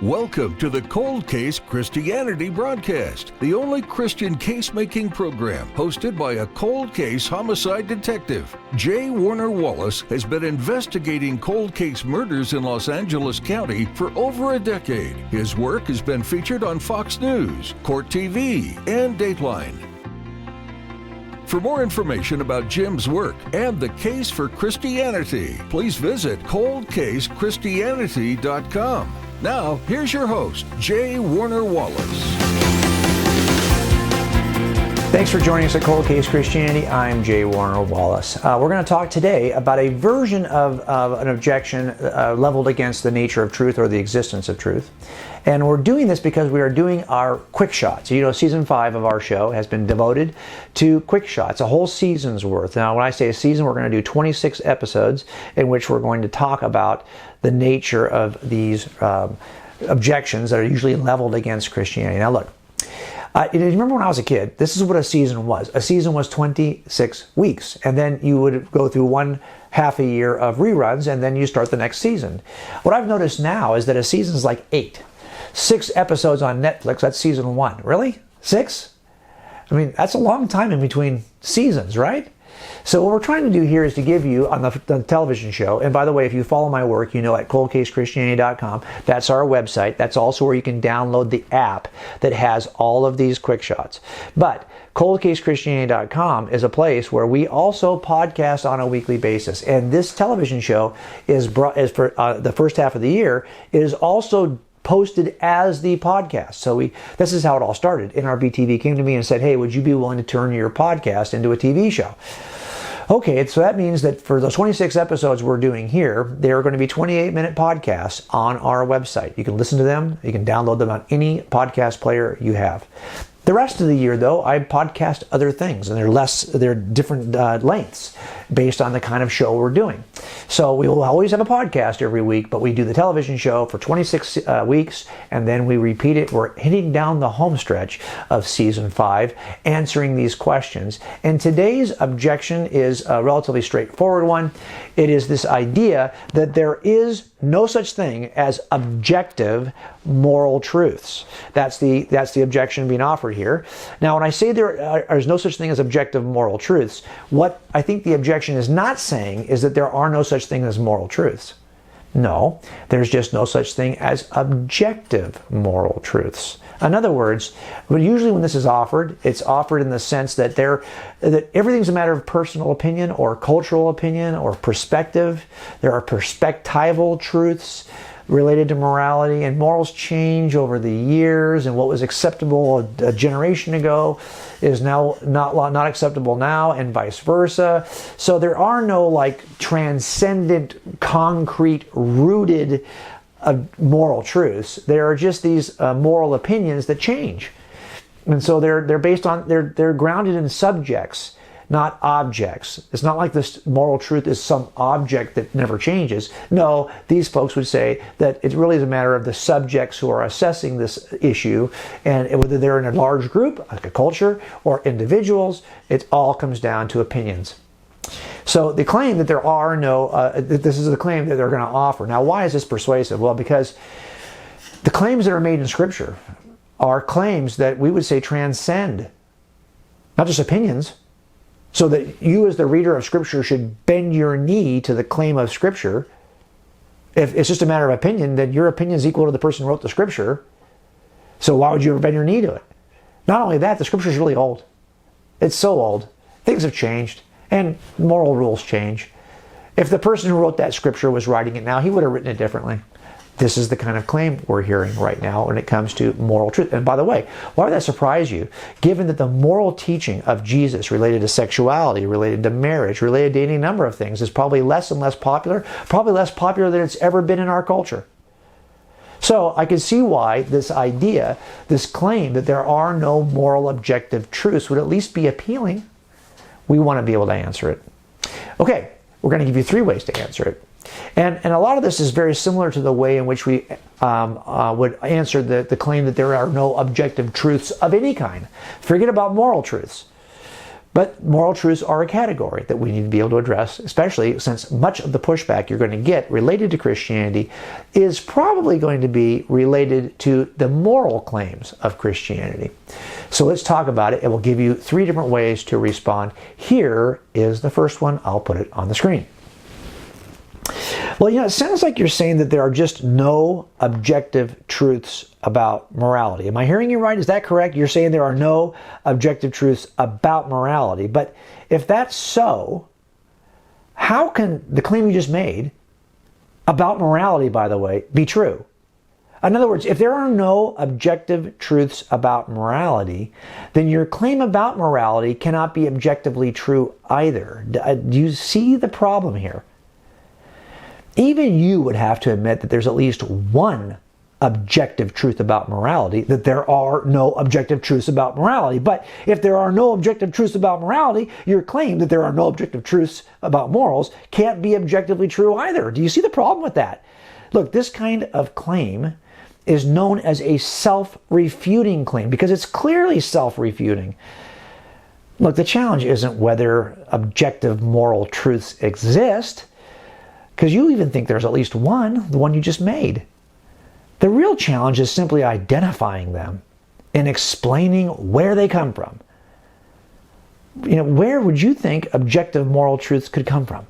Welcome to the Cold Case Christianity broadcast, the only Christian case-making program hosted by a cold case homicide detective. J. Warner Wallace has been investigating cold case murders in Los Angeles County for over a decade. His work has been featured on Fox News, Court TV, and Dateline. For more information about Jim's work and the case for Christianity, please visit coldcasechristianity.com. Now, here's your host, J. Warner Wallace. Thanks for joining us at Cold Case Christianity. I'm J. Warner Wallace. We're going to talk today about a version of an objection leveled against the nature of truth or the existence of truth. And we're doing this because we are doing our quick shots. You know, season 5 of our show has been devoted to quick shots, a whole season's worth. Now, when I say a season, we're going to do 26 episodes in which we're going to talk about the nature of these objections that are usually leveled against Christianity. Now, look. Remember when I was a kid, this is what a season was. A season was 26 weeks, and then you would go through one half a year of reruns, and then you start the next season. What I've noticed now is that a season is like 8. 6 episodes on Netflix, that's season 1. Really? 6? I mean, that's a long time in between seasons, right? So what we're trying to do here is to give you on the television show, and by the way, if you follow my work, you know at coldcasechristianity.com, that's our website. That's also where you can download the app that has all of these quick shots. But coldcasechristianity.com is a place where we also podcast on a weekly basis. And this television show is for the first half of the year is also posted as the podcast. So this is how it all started. NRBTV came to me and said, hey, would you be willing to turn your podcast into a TV show? Okay, so that means that for those 26 episodes we're doing here, they are going to be 28-minute podcasts on our website. You can listen to them. You can download them on any podcast player you have. The rest of the year, though, I podcast other things, and they're different lengths based on the kind of show we're doing. So we will always have a podcast every week, but we do the television show for 26 weeks, and then we repeat it. We're hitting down the home stretch of season 5, answering these questions. And today's objection is a relatively straightforward one. It is this idea that there is no such thing as objective moral truths. That's the objection being offered here. Now, when I say there is no such thing as objective moral truths, what I think the objection is not saying is that there are no such thing as moral truths. No, there's just no such thing as objective moral truths. In other words, usually when this is offered, it's offered in the sense that that everything's a matter of personal opinion or cultural opinion or perspective. There are perspectival truths related to morality, and morals change over the years, and what was acceptable a generation ago is now not acceptable now, and vice versa. So there are no transcendent, concrete, rooted moral truths. There are just these moral opinions that change, and so they're based on they're grounded in subjects, not objects. It's not like this moral truth is some object that never changes. No, these folks would say that it really is a matter of the subjects who are assessing this issue, and whether they're in a large group, like a culture, or individuals, it all comes down to opinions. So the claim that there are no, this is the claim that they're going to offer. Now, why is this persuasive? Well, because the claims that are made in Scripture are claims that we would say transcend, not just opinions. So that you as the reader of Scripture should bend your knee to the claim of Scripture. If it's just a matter of opinion, then your opinion is equal to the person who wrote the Scripture. So why would you ever bend your knee to it? Not only that, the Scripture is really old. It's so old. Things have changed, and moral rules change. If the person who wrote that Scripture was writing it now, he would have written it differently. This is the kind of claim we're hearing right now when it comes to moral truth. And by the way, why would that surprise you? Given that the moral teaching of Jesus related to sexuality, related to marriage, related to any number of things is probably less and less popular, probably less popular than it's ever been in our culture. So I can see why this idea, this claim that there are no moral objective truths would at least be appealing. We want to be able to answer it. Okay, we're going to give you 3 ways to answer it. And a lot of this is very similar to the way in which we would answer the claim that there are no objective truths of any kind. Forget about moral truths. But moral truths are a category that we need to be able to address, especially since much of the pushback you're going to get related to Christianity is probably going to be related to the moral claims of Christianity. So let's talk about it, and we'll give you 3 different ways to respond. Here is the first one. I'll put it on the screen. Well, it sounds like you're saying that there are just no objective truths about morality. Am I hearing you right? Is that correct? You're saying there are no objective truths about morality. But if that's so, how can the claim you just made about morality, by the way, be true? In other words, if there are no objective truths about morality, then your claim about morality cannot be objectively true either. Do you see the problem here? Even you would have to admit that there's at least one objective truth about morality, that there are no objective truths about morality. But if there are no objective truths about morality, your claim that there are no objective truths about morals can't be objectively true either. Do you see the problem with that? Look, this kind of claim is known as a self-refuting claim because it's clearly self-refuting. Look, the challenge isn't whether objective moral truths exist, because you even think there's at least one, the one you just made. The real challenge is simply identifying them and explaining where they come from. Where would you think objective moral truths could come from?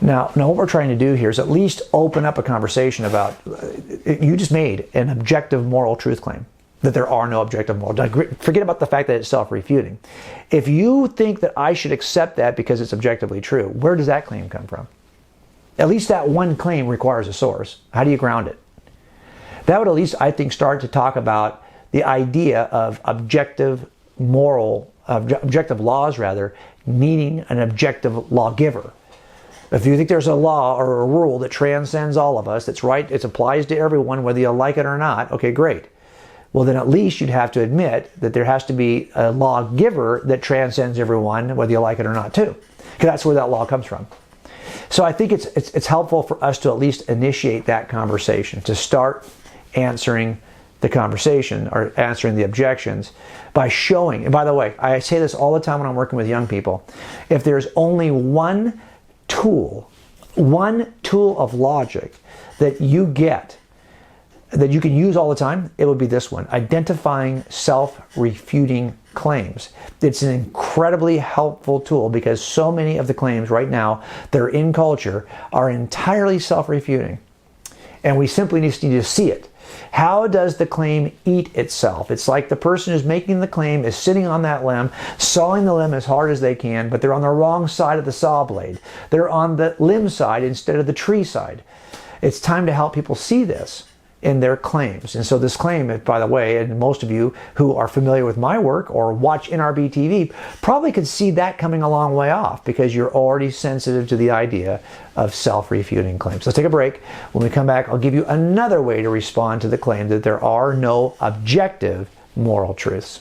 Now, what we're trying to do here is at least open up a conversation about, you just made an objective moral truth claim, that there are no objective moral. Forget about the fact that it's self-refuting. If you think that I should accept that because it's objectively true, where does that claim come from? At least that one claim requires a source. How do you ground it? That would at least, I think, start to talk about the idea of objective laws, needing an objective lawgiver. If you think there's a law or a rule that transcends all of us, that's right, it applies to everyone, whether you like it or not, okay, great. Well, then at least you'd have to admit that there has to be a lawgiver that transcends everyone, whether you like it or not, too. Because that's where that law comes from. So I think it's helpful for us to at least initiate that conversation, to start answering the conversation or answering the objections by showing, and by the way, I say this all the time when I'm working with young people, if there's only one tool of logic that you get, that you can use all the time, it would be this one: identifying self-refuting claims. It's an incredibly helpful tool because so many of the claims right now that are in culture are entirely self-refuting. And we simply just need to see it. How does the claim eat itself? It's like the person who's making the claim is sitting on that limb, sawing the limb as hard as they can, but they're on the wrong side of the saw blade. They're on the limb side instead of the tree side. It's time to help people see this in their claims. And so this claim, by the way, and most of you who are familiar with my work or watch NRB TV probably could see that coming a long way off because you're already sensitive to the idea of self-refuting claims. Let's take a break. When we come back, I'll give you another way to respond to the claim that there are no objective moral truths.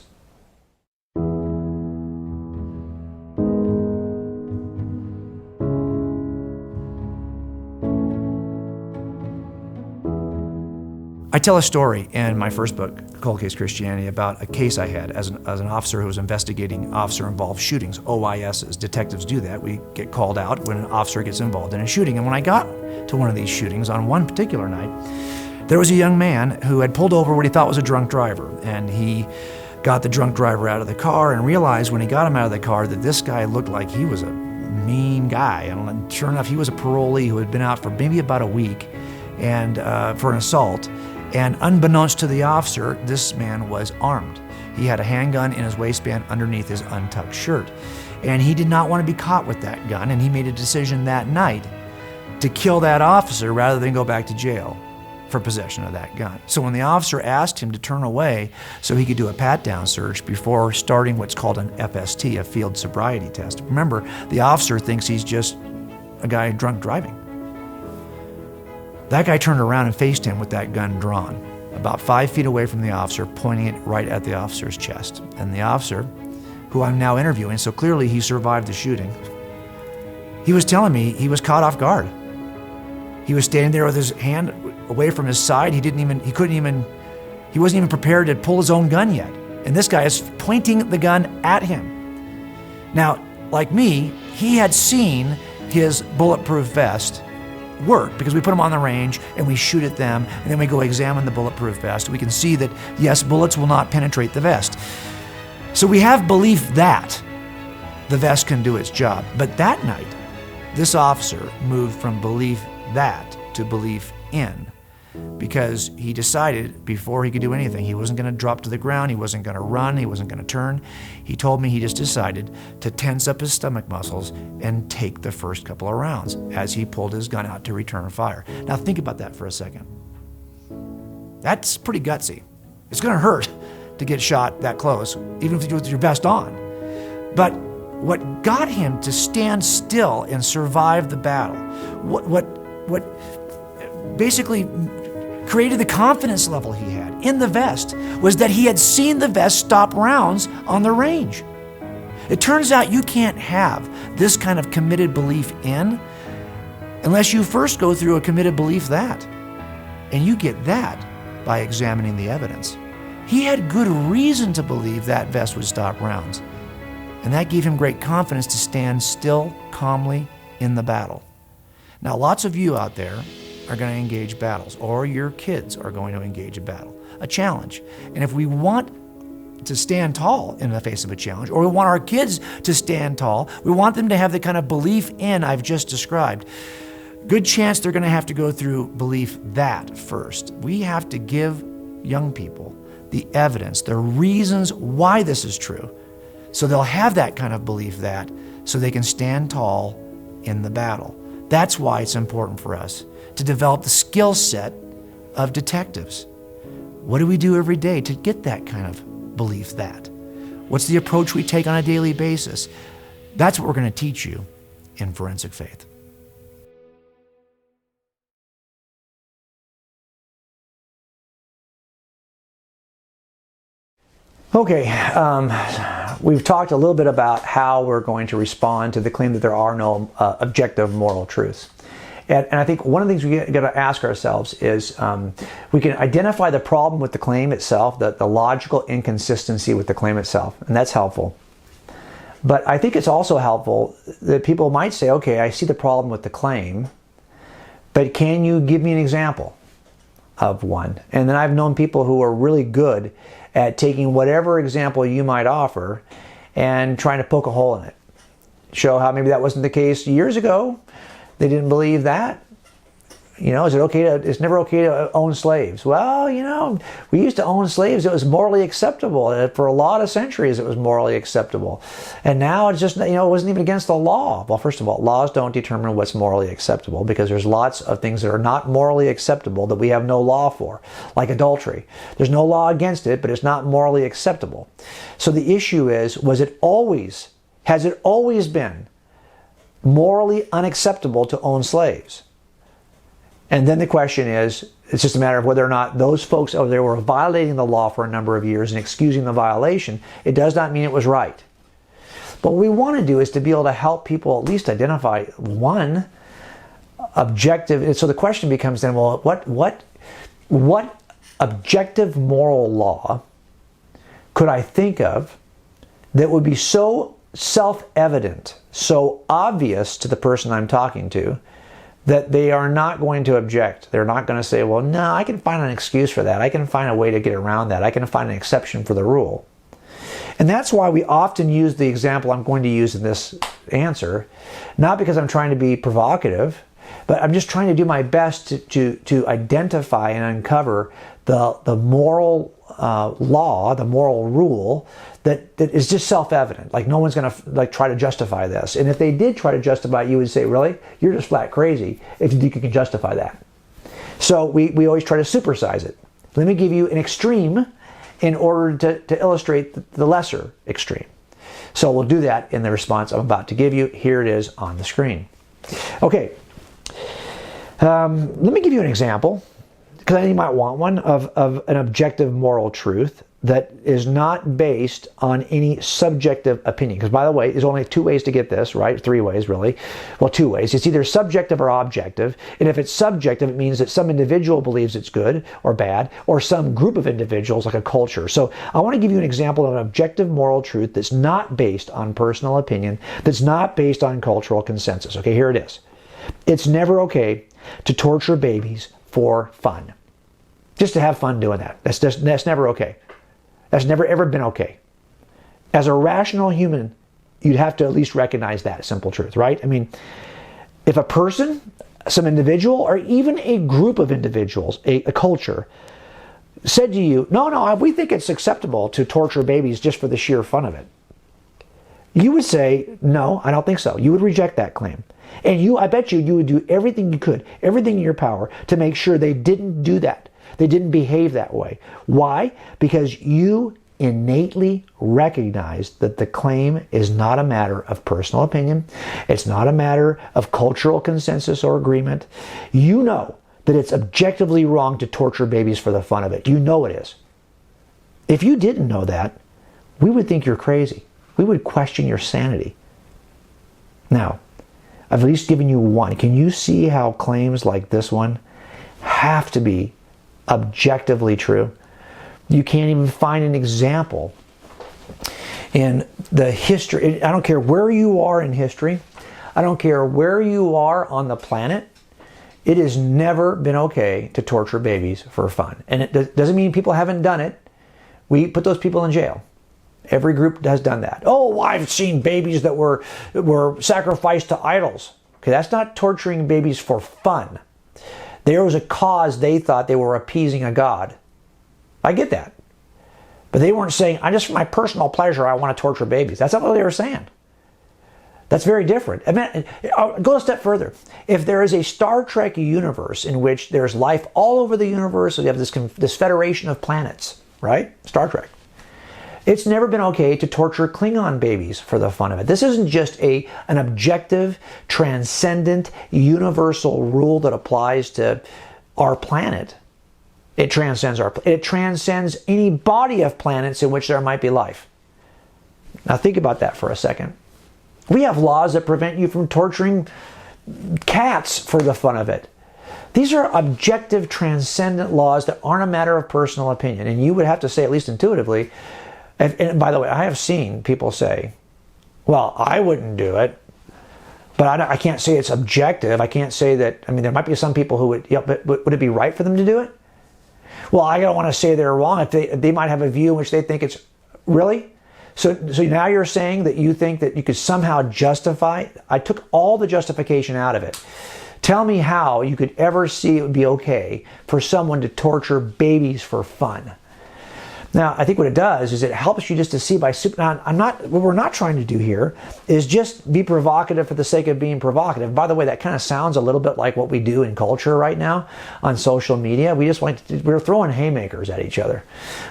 I tell a story in my first book, Cold Case Christianity, about a case I had as an officer who was investigating officer-involved shootings, OISs. Detectives do that. We get called out when an officer gets involved in a shooting. And when I got to one of these shootings on one particular night, there was a young man who had pulled over what he thought was a drunk driver. And he got the drunk driver out of the car and realized when he got him out of the car that this guy looked like he was a mean guy. And sure enough, he was a parolee who had been out for maybe about a week and for an assault. And unbeknownst to the officer, this man was armed. He had a handgun in his waistband underneath his untucked shirt. And he did not want to be caught with that gun, and he made a decision that night to kill that officer rather than go back to jail for possession of that gun. So when the officer asked him to turn away so he could do a pat-down search before starting what's called an FST, a field sobriety test. Remember, the officer thinks he's just a guy drunk driving. That guy turned around and faced him with that gun drawn, about 5 feet away from the officer, pointing it right at the officer's chest. And the officer, who I'm now interviewing, so clearly he survived the shooting, he was telling me he was caught off guard. He was standing there with his hand away from his side. He wasn't even prepared to pull his own gun yet. And this guy is pointing the gun at him. Now, like me, he had seen his bulletproof vest work because we put them on the range and we shoot at them, and then we go examine the bulletproof vest. We can see that, yes, bullets will not penetrate the vest. So we have belief that the vest can do its job. But that night, this officer moved from belief that to belief in, because he decided before he could do anything, he wasn't going to drop to the ground, he wasn't going to run, he wasn't going to turn. He told me he just decided to tense up his stomach muscles and take the first couple of rounds as he pulled his gun out to return fire. Now think about that for a second. That's pretty gutsy. It's going to hurt to get shot that close, even if you do it with your vest on. But what got him to stand still and survive the battle, what basically created the confidence level he had in the vest, was that he had seen the vest stop rounds on the range. It turns out you can't have this kind of committed belief in unless you first go through a committed belief that. And you get that by examining the evidence. He had good reason to believe that vest would stop rounds. And that gave him great confidence to stand still, calmly in the battle. Now, lots of you out there are going to engage battles, or your kids are going to engage a battle, a challenge. And if we want to stand tall in the face of a challenge, or we want our kids to stand tall, we want them to have the kind of belief in I've just described, good chance they're going to have to go through belief that first. We have to give young people the evidence, the reasons why this is true, so they'll have that kind of belief that, so they can stand tall in the battle. That's why it's important for us to develop the skill set of detectives. What do we do every day to get that kind of belief that? What's the approach we take on a daily basis? That's what we're going to teach you in Forensic Faith. Okay, we've talked a little bit about how we're going to respond to the claim that there are no objective moral truths. And I think one of the things we got to ask ourselves is we can identify the problem with the claim itself, the logical inconsistency with the claim itself, and that's helpful. But I think it's also helpful that people might say, okay, I see the problem with the claim, but can you give me an example of one? And then I've known people who are really good at taking whatever example you might offer and trying to poke a hole in it. Show how maybe that wasn't the case years ago. They didn't believe that. You know, it's never okay to own slaves. Well, you know, we used to own slaves. It was morally acceptable. For a lot of centuries, it was morally acceptable. And now it's just, you know, it wasn't even against the law. Well, first of all, laws don't determine what's morally acceptable, because there's lots of things that are not morally acceptable that we have no law for, like adultery. There's no law against it, but it's not morally acceptable. So the issue is, has it always been morally unacceptable to own slaves? And then the question is, it's just a matter of whether or not those folks over there were violating the law for a number of years and excusing the violation. It does not mean it was right. But what we want to do is to be able to help people at least identify one objective. And so the question becomes then, well, what objective moral law could I think of that would be so self-evident, so obvious to the person I'm talking to, that they are not going to object? They're not going to say, well, no, I can find an excuse for that. I can find a way to get around that. I can find an exception for the rule. And that's why we often use the example I'm going to use in this answer, not because I'm trying to be provocative, but I'm just trying to do my best to identify and uncover the moral law, the moral rule that is just self-evident. Like, no one's going to try to justify this. And if they did try to justify it, you would say, really? You're just flat crazy if you think you can justify that. So we always try to supersize it. Let me give you an extreme in order to illustrate the lesser extreme. So we'll do that in the response I'm about to give you. Here it is on the screen. Okay. Let me give you an example, because I think you might want one, of an objective moral truth that is not based on any subjective opinion. Because by the way, there's only two ways to get this, right? Three ways, really. Well, two ways. It's either subjective or objective. And if it's subjective, it means that some individual believes it's good or bad, or some group of individuals, like a culture. So I want to give you an example of an objective moral truth that's not based on personal opinion, that's not based on cultural consensus. Okay, here it is. It's never okay to torture babies for fun. Just to have fun doing that. That's never okay. That's never ever been okay. As a rational human, you'd have to at least recognize that simple truth, right? I mean, if a person, some individual, or even a group of individuals, a culture, said to you, no, we think it's acceptable to torture babies just for the sheer fun of it, you would say, no, I don't think so. You would reject that claim. And I bet you would do everything you could, everything in your power, to make sure they didn't do that. They didn't behave that way. Why? Because you innately recognize that the claim is not a matter of personal opinion. It's not a matter of cultural consensus or agreement. You know that it's objectively wrong to torture babies for the fun of it. You know it is. If you didn't know that, we would think you're crazy. We would question your sanity. Now, I've at least given you one. Can you see how claims like this one have to be objectively true? You can't even find an example in the history. I don't care where you are in history. I don't care where you are on the planet. It has never been okay to torture babies for fun. And it doesn't mean people haven't done it. We put those people in jail. Every group has done that. Oh, I've seen babies that were sacrificed to idols. Okay, that's not torturing babies for fun. There was a cause they thought they were appeasing a god. I get that. But they weren't saying, I just for my personal pleasure, I want to torture babies. That's not what they were saying. That's very different. I mean, I'll go a step further. If there is a Star Trek universe in which there's life all over the universe, so you have this federation of planets, right? Star Trek. It's never been okay to torture Klingon babies for the fun of it. This isn't just an objective, transcendent, universal rule that applies to our planet. It transcends any body of planets in which there might be life. Now think about that for a second. We have laws that prevent you from torturing cats for the fun of it. These are objective, transcendent laws that aren't a matter of personal opinion. And you would have to say, at least intuitively, and by the way, I have seen people say, well, I wouldn't do it, but I can't say it's objective. I can't say that. I mean, there might be some people who would, yeah, but would it be right for them to do it? Well, I don't want to say they're wrong. If they might have a view in which they think it's, really? So now you're saying that you think that you could somehow justify. I took all the justification out of it. Tell me how you could ever see it would be okay for someone to torture babies for fun. Now, I think what it does is it helps you just to see by now, what we're not trying to do here is just be provocative for the sake of being provocative. By the way, that kind of sounds a little bit like what we do in culture right now on social media. We're throwing haymakers at each other.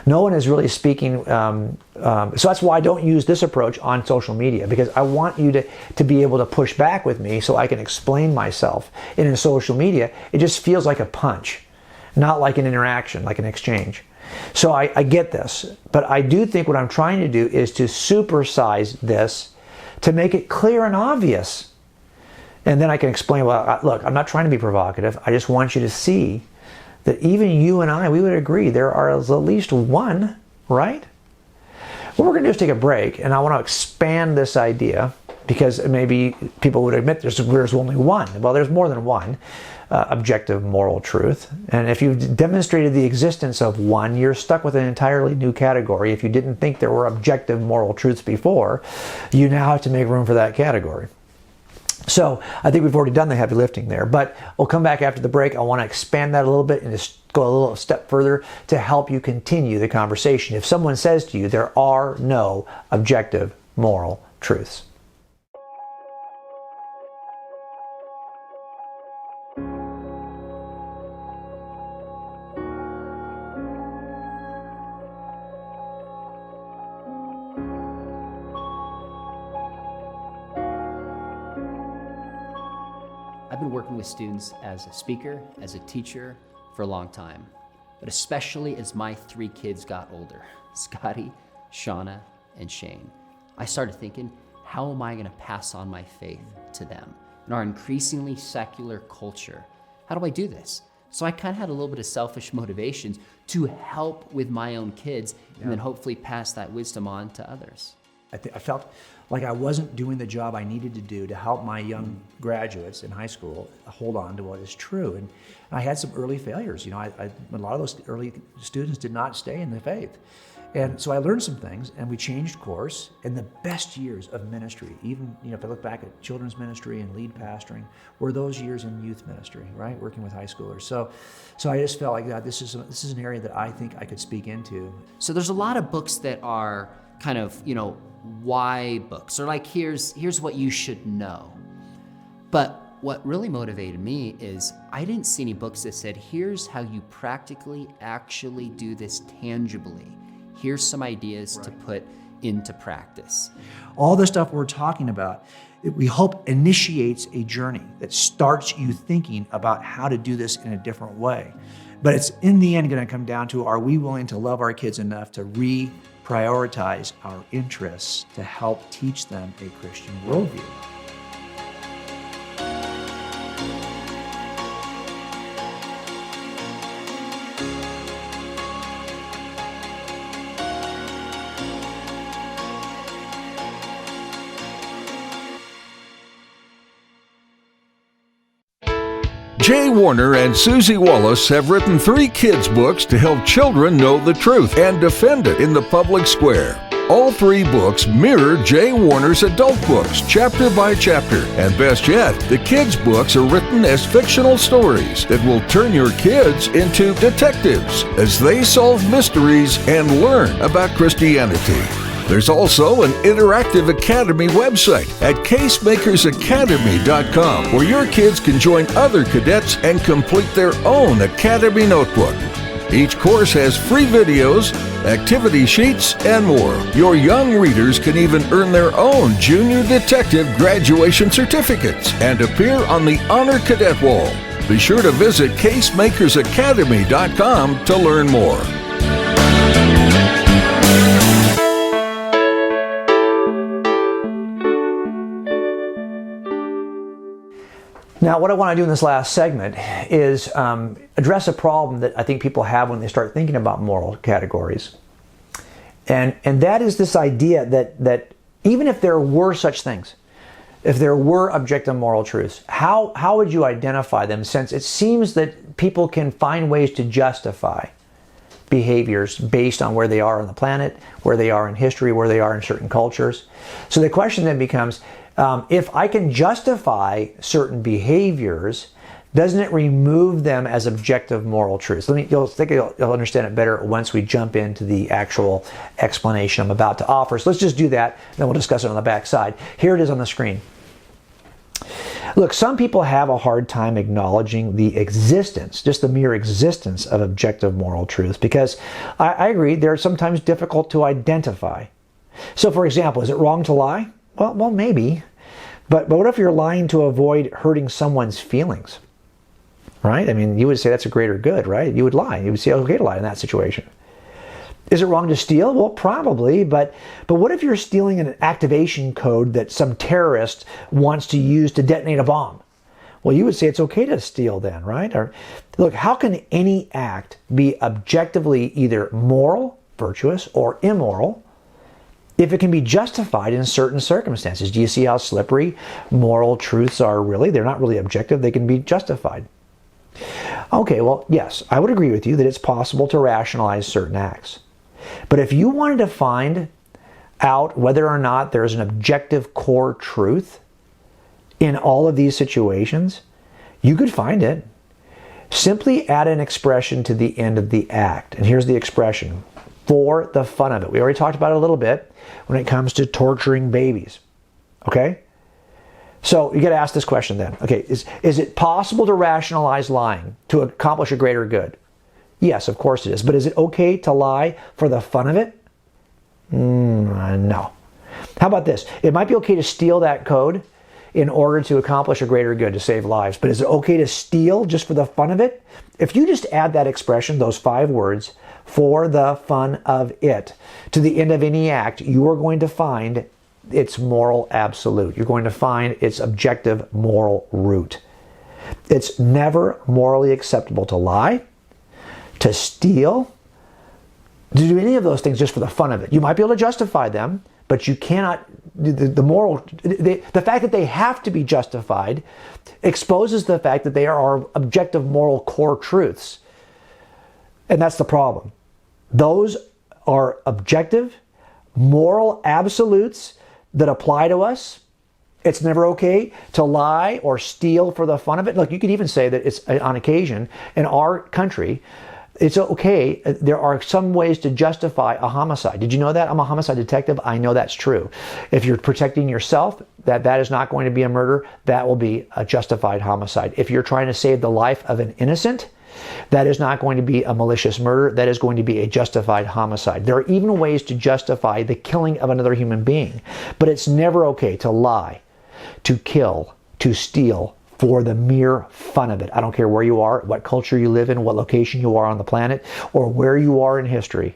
No one is really speaking. So that's why I don't use this approach on social media, because I want you to be able to push back with me so I can explain myself. And in social media, it just feels like a punch, not like an interaction, like an exchange. So I get this, but I do think what I'm trying to do is to supersize this to make it clear and obvious. And then I can explain, well, look, I'm not trying to be provocative. I just want you to see that even you and I, we would agree there are at least one, right? What we're going to do is take a break, and I want to expand this idea, because maybe people would admit there's only one. Well, there's more than one objective moral truth. And if you've demonstrated the existence of one, you're stuck with an entirely new category. If you didn't think there were objective moral truths before, you now have to make room for that category. So I think we've already done the heavy lifting there, but we'll come back after the break. I want to expand that a little bit and just go a little step further to help you continue the conversation. If someone says to you, there are no objective moral truths. I've been working with students as a speaker, as a teacher for a long time. but especially as my 3 kids got older, Scotty, Shauna, and Shane, I started thinking, how am I going to pass on my faith to them? In our increasingly secular culture, how do I do this? So I kind of had a little bit of selfish motivations to help with my own kids and then hopefully pass that wisdom on to others. I felt like I wasn't doing the job I needed to do to help my young graduates in high school hold on to what is true. And I had some early failures. You know, a lot of those early students did not stay in the faith. And so I learned some things, and we changed course. And the best years of ministry, even, you know, if I look back at children's ministry and lead pastoring, were those years in youth ministry, right? Working with high schoolers. So I just felt like that this is an area that I think I could speak into. So there's a lot of books that are kind of, you know, why books, or like here's what you should know. But what really motivated me is I didn't see any books that said, here's how you practically actually do this tangibly. Here's some ideas to put into practice. All the stuff we're talking about, we hope initiates a journey that starts you thinking about how to do this in a different way. But it's in the end going to come down to, are we willing to love our kids enough to reprioritize our interests to help teach them a Christian worldview? Jay Warner and Susie Wallace have written 3 kids' books to help children know the truth and defend it in the public square. All 3 books mirror Jay Warner's adult books, chapter by chapter. And best yet, the kids' books are written as fictional stories that will turn your kids into detectives as they solve mysteries and learn about Christianity. There's also an interactive academy website at casemakersacademy.com where your kids can join other cadets and complete their own academy notebook. Each course has free videos, activity sheets, and more. Your young readers can even earn their own junior detective graduation certificates and appear on the Honor Cadet Wall. Be sure to visit casemakersacademy.com to learn more. Now, what I want to do in this last segment is address a problem that I think people have when they start thinking about moral categories. And that is this idea that even if there were such things, if there were objective moral truths, how would you identify them, since it seems that people can find ways to justify behaviors based on where they are on the planet, where they are in history, where they are in certain cultures. So the question then becomes, if I can justify certain behaviors, doesn't it remove them as objective moral truths? You'll understand it better once we jump into the actual explanation I'm about to offer. So let's just do that, and then we'll discuss it on the back side. Here it is on the screen. Look, some people have a hard time acknowledging the existence, just the mere existence of objective moral truths, because I agree they're sometimes difficult to identify. So for example, is it wrong to lie? Well, maybe. But what if you're lying to avoid hurting someone's feelings? Right? I mean, you would say that's a greater good, right? You would lie. You would say, okay to lie in that situation. Is it wrong to steal? Well, probably, but what if you're stealing an activation code that some terrorist wants to use to detonate a bomb? Well, you would say it's okay to steal then, right? Or, look, how can any act be objectively either moral, virtuous, or immoral if it can be justified in certain circumstances? Do you see how slippery moral truths are really? They're not really objective, they can be justified. Okay, well, yes, I would agree with you that it's possible to rationalize certain acts. But if you wanted to find out whether or not there's an objective core truth in all of these situations, you could find it. Simply add an expression to the end of the act. And here's the expression: for the fun of it. We already talked about it a little bit when it comes to torturing babies. Okay? So you got to ask this question then. Okay, is it possible to rationalize lying to accomplish a greater good? Yes, of course it is. But is it okay to lie for the fun of it? No. How about this? It might be okay to steal that code in order to accomplish a greater good, to save lives. But is it okay to steal just for the fun of it? If you just add that expression, those 5 words, for the fun of it, to the end of any act, you are going to find its moral absolute. You're going to find its objective moral root. It's never morally acceptable to lie, to steal, to do any of those things just for the fun of it. You might be able to justify them, but you cannot, the fact that they have to be justified exposes the fact that they are our objective moral core truths. And that's the problem. Those are objective moral absolutes that apply to us. It's never okay to lie or steal for the fun of it. Look, you could even say that it's on occasion in our country, it's okay. There are some ways to justify a homicide. Did you know that? I'm a homicide detective. I know that's true. If you're protecting yourself, that is not going to be a murder. That will be a justified homicide. If you're trying to save the life of an innocent, that is not going to be a malicious murder. That is going to be a justified homicide. There are even ways to justify the killing of another human being, but it's never okay to lie, to kill, to steal for the mere fun of it. I don't care where you are, what culture you live in, what location you are on the planet, or where you are in history.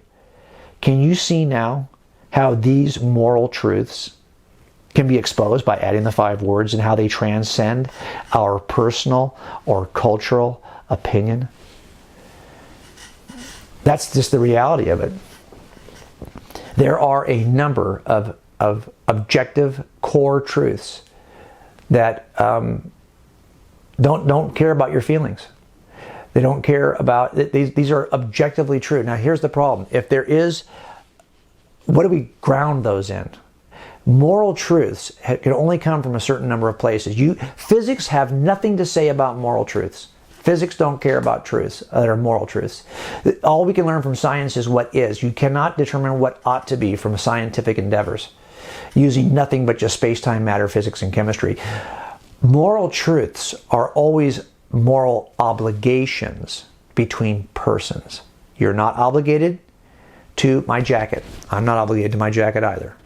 Can you see now how these moral truths can be exposed by adding the 5 words and how they transcend our personal or cultural opinion? That's just the reality of it. There are a number of objective core truths that don't care about your feelings. They don't care about, these are objectively true. Now here's the problem. If there is, what do we ground those in? Moral truths can only come from a certain number of places. Physics have nothing to say about moral truths. Physics don't care about truths that are moral truths. All we can learn from science is what is. You cannot determine what ought to be from scientific endeavors using nothing but just space-time, matter, physics, and chemistry. Moral truths are always moral obligations between persons. You're not obligated to my jacket. I'm not obligated to my jacket either.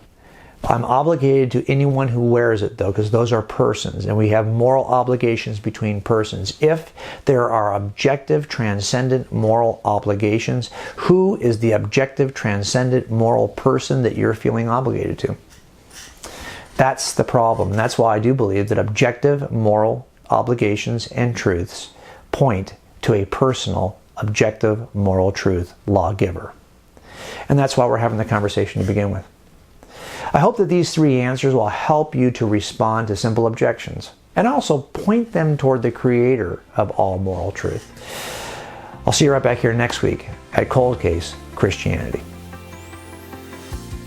I'm obligated to anyone who wears it, though, because those are persons, and we have moral obligations between persons. If there are objective, transcendent moral obligations, who is the objective, transcendent moral person that you're feeling obligated to? That's the problem. And that's why I do believe that objective moral obligations and truths point to a personal, objective moral truth lawgiver. And that's why we're having the conversation to begin with. I hope that these 3 answers will help you to respond to simple objections and also point them toward the creator of all moral truth. I'll see you right back here next week at Cold Case Christianity.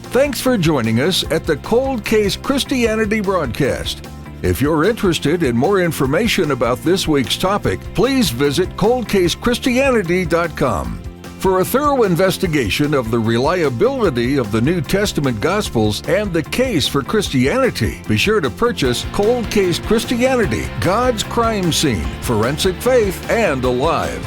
Thanks for joining us at the Cold Case Christianity broadcast. If you're interested in more information about this week's topic, please visit coldcasechristianity.com. For a thorough investigation of the reliability of the New Testament Gospels and the case for Christianity, be sure to purchase Cold Case Christianity, God's Crime Scene, Forensic Faith, and Alive.